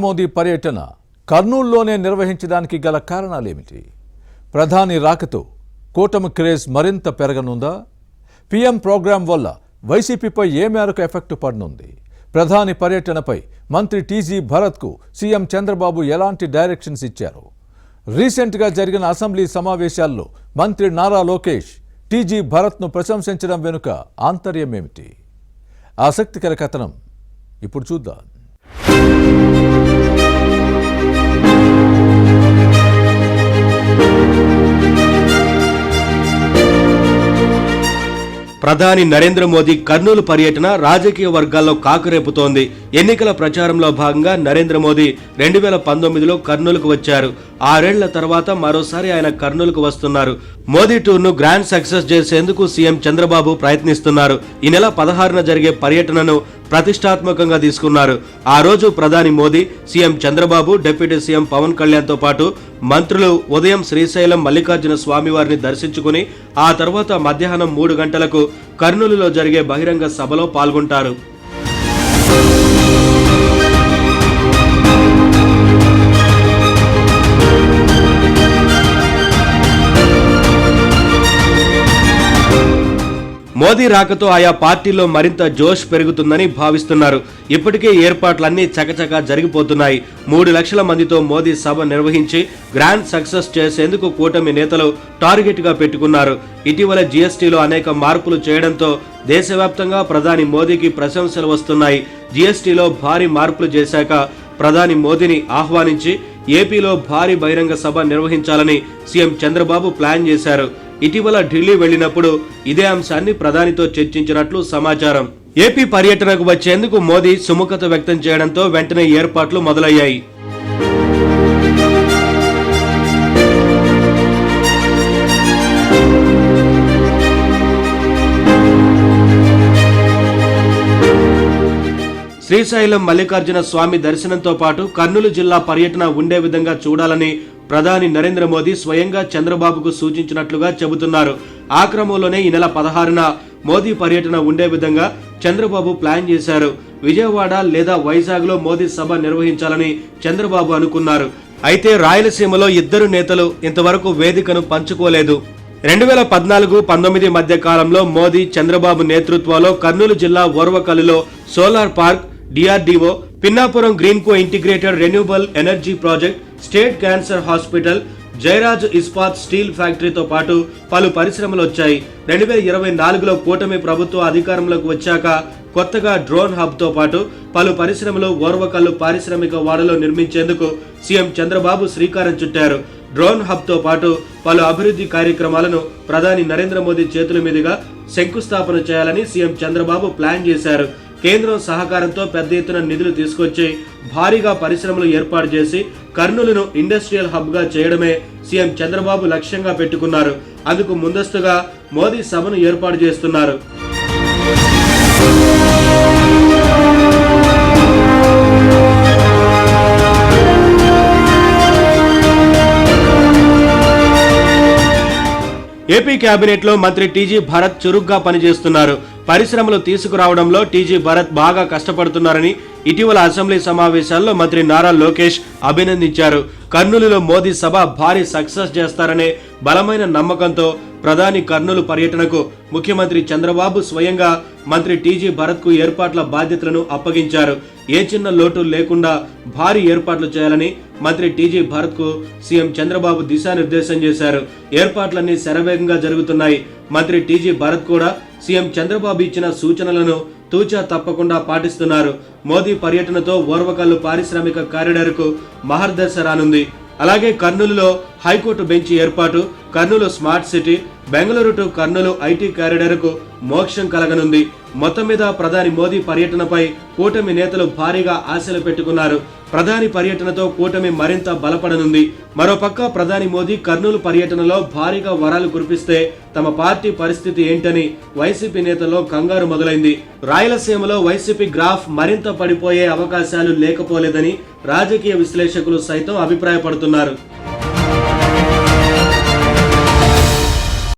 మోదీ పర్యటన కర్నూలులోనే నిర్వహించడానికి గల కారణాలేమిటి? ప్రధాని రాకతో కూటమి క్రేజ్ మరింత పెరగనుందా? పీఎం ప్రోగ్రాం వల్ల వైసీపీపై ఏ మేరకు ఎఫెక్ట్ పడనుంది? ప్రధాని పర్యటనపై మంత్రి టీజీ భరత్కు సీఎం చంద్రబాబు ఎలాంటి డైరెక్షన్స్ ఇచ్చారు? రీసెంట్గా జరిగిన అసెంబ్లీ సమావేశాల్లో మంత్రి నారా లోకేష్ టీజీ భరత్ను ప్రశంసించడం వెనుక ఆంతర్యం ఏమిటి? ఆసక్తికర కథనం ఇప్పుడు చూద్దాం. ప్రధాని నరేంద్ర మోదీ కర్నూలు పర్యటన రాజకీయ వర్గాల్లో కాకురేపుతోంది. ఎన్నికల ప్రచారంలో భాగంగా నరేంద్ర మోదీ 2019లో కర్నూలుకు వచ్చారు. 6 ఏళ్ల తర్వాత మరోసారి ఆయన కర్నూలుకు వస్తున్నారు. మోదీ టూర్ను గ్రాండ్ సక్సెస్ చేసేందుకు సీఎం చంద్రబాబు ప్రయత్నిస్తున్నారు. ఈ నెల 16న జరిగే పర్యటనను ప్రతిష్టాత్మకంగా తీసుకున్నారు. ఆ రోజు ప్రధాని Modi, CM Chandrababu, deputy CM Pawan కళ్యాణ్తో పాటు మంత్రులు ఉదయం శ్రీశైలం మల్లికార్జున స్వామివారిని దర్శించుకుని ఆ తర్వాత మధ్యాహ్నం 3 గంటలకు కర్నూలులో జరిగే బహిరంగ సభలో పాల్గొంటారు. మోదీ రాకతో ఆయా పార్టీల్లో మరింత జోష్ పెరుగుతుందని భావిస్తున్నారు. ఇప్పటికే ఏర్పాట్లన్నీ చకచకా జరిగిపోతున్నాయి. 3 లక్షల మందితో మోదీ సభ నిర్వహించి గ్రాండ్ సక్సెస్ చేసేందుకు కూటమి నేతలు టార్గెట్ గా పెట్టుకున్నారు. ఇటీవల జీఎస్టీలో అనేక మార్పులు చేయడంతో దేశవ్యాప్తంగా ప్రధాని మోదీకి ప్రశంసలు వస్తున్నాయి. జీఎస్టీలో భారీ మార్పులు చేశాక ప్రధాని మోదీని ఆహ్వానించి ఏపీలో భారీ బహిరంగ సభ నిర్వహించాలని సీఎం చంద్రబాబు ప్లాన్ చేశారు. ఇటీవల ఢిల్లీ వెళ్లినప్పుడు ఇదే అంశాన్ని ప్రధానితో చర్చించినట్లు సమాచారం. ఏపీ పర్యటనకు వచ్చేందుకు మోదీ సుముఖత వ్యక్తం చేయడంతో వెంటనే ఏర్పాట్లు మొదలయ్యాయి. శ్రీశైలం మల్లికార్జున స్వామి దర్శనంతో పాటు కర్నూలు జిల్లా పర్యటన ఉండే విధంగా చూడాలని ప్రధాని నరేంద్ర మోదీ స్వయంగా చంద్రబాబుకు సూచించినట్లుగా చెబుతున్నారు. ఆ క్రమంలోనే ఈ నెల 16న మోదీ పర్యటన ఉండే విధంగా చంద్రబాబు ప్లాన్ చేశారు. విజయవాడ లేదా వైజాగ్లో మోదీ సభ నిర్వహించాలని చంద్రబాబు అనుకున్నారు. అయితే రాయలసీమలో ఇద్దరు నేతలు ఇంతవరకు వేదికను పంచుకోలేదు. 2014-19 మధ్య కాలంలో మోదీ, చంద్రబాబు నేతృత్వంలో కర్నూలు జిల్లా ఓర్వకల్లులో solar park, DRDO, Pinnapuram green co integrated renewable energy project, state cancer hospital, Jayaraj Ispat steel ఫ్యాక్టరీతో పాటు పలు పరిశ్రమలు వచ్చాయి. 2024లో కూటమి ప్రభుత్వం అధికారంలోకి వచ్చాక కొత్తగా డ్రోన్ హబ్ తో పాటు పలు పరిశ్రమలు ఓర్వకల్లు పారిశ్రామిక వాడలో నిర్మించేందుకు సీఎం చంద్రబాబు శ్రీకారం చుట్టారు. డ్రోన్ హబ్ తో పాటు పలు అభివృద్ధి కార్యక్రమాలను ప్రధాని నరేంద్ర మోదీ చేతుల మీదుగా శంకుస్థాపన చేయాలని సీఎం చంద్రబాబు ప్లాన్ చేశారు. కేంద్రం సహకారంతో పెద్ద ఎత్తున నిధులు తీసుకొచ్చి భారీగా పరిశ్రమలు ఏర్పాటు చేసి కర్నూలును ఇండస్ట్రియల్ హబ్ గా చేయడమే సీఎం చంద్రబాబు లక్ష్యంగా పెట్టుకున్నారు. అందుకు ముందస్తుగా మోదీ సభను ఏర్పాటు చేస్తున్నారు. ఏపీ కేబినెట్ లో మంత్రి టీజీ భరత్ చురుగ్గా పనిచేస్తున్నారు. పరిశ్రమలు తీసుకురావడంలో టీజీ భరత్ బాగా కష్టపడుతున్నారని ఇటీవల అసెంబ్లీ సమావేశాల్లో మంత్రి నారా లోకేష్ అభినందించారు. కర్నూలులో మోదీ సభ భారీ సక్సెస్ చేస్తారనే బలమైన నమ్మకంతో ప్రధాని కర్నూలు పర్యటనకు ముఖ్యమంత్రి చంద్రబాబు స్వయంగా మంత్రి టీజీ భరత్ కు ఏర్పాట్ల బాధ్యతలను అప్పగించారు. ఏ చిన్న లోటు లేకుండా భారీ ఏర్పాట్లు చేయాలని మంత్రి టీజీ భరత్ కు సీఎం చంద్రబాబు దిశానిర్దేశం చేశారు. ఏర్పాట్లన్నీ శరవేగంగా జరుగుతున్నాయి. మంత్రి టీజీ భరత్ కూడా సీఎం చంద్రబాబు ఇచ్చిన సూచనలను తూచా తప్పకుండా పాటిస్తున్నారు. మోదీ పర్యటనతో ఓర్వకల్లు పారిశ్రామిక కారిడార్ కు మహర్దశ రానుంది. అలాగే కర్నూలులో హైకోర్టు బెంచ్ ఏర్పాటు, Kurnool smart city, Bengaluru to Kurnool IT corridor కు మోక్షం కలగనుంది. మొత్తం మీద ప్రధాని మోదీ పర్యటనపై కూటమి నేతలు భారీగా ఆశలు పెట్టుకున్నారు. ప్రధాని పర్యటనతో కూటమి మరింత బలపడనుంది. మరోపక్క ప్రధాని మోదీ కర్నూలు పర్యటనలో భారీగా వరాలు కురిపిస్తే తమ పార్టీ పరిస్థితి ఏంటని వైసీపీ నేతల్లో కంగారు మొదలైంది. రాయలసీమలో వైసీపీ గ్రాఫ్ మరింత పడిపోయే అవకాశాలు లేకపోలేదని రాజకీయ విశ్లేషకులు సైతం అభిప్రాయపడుతున్నారు.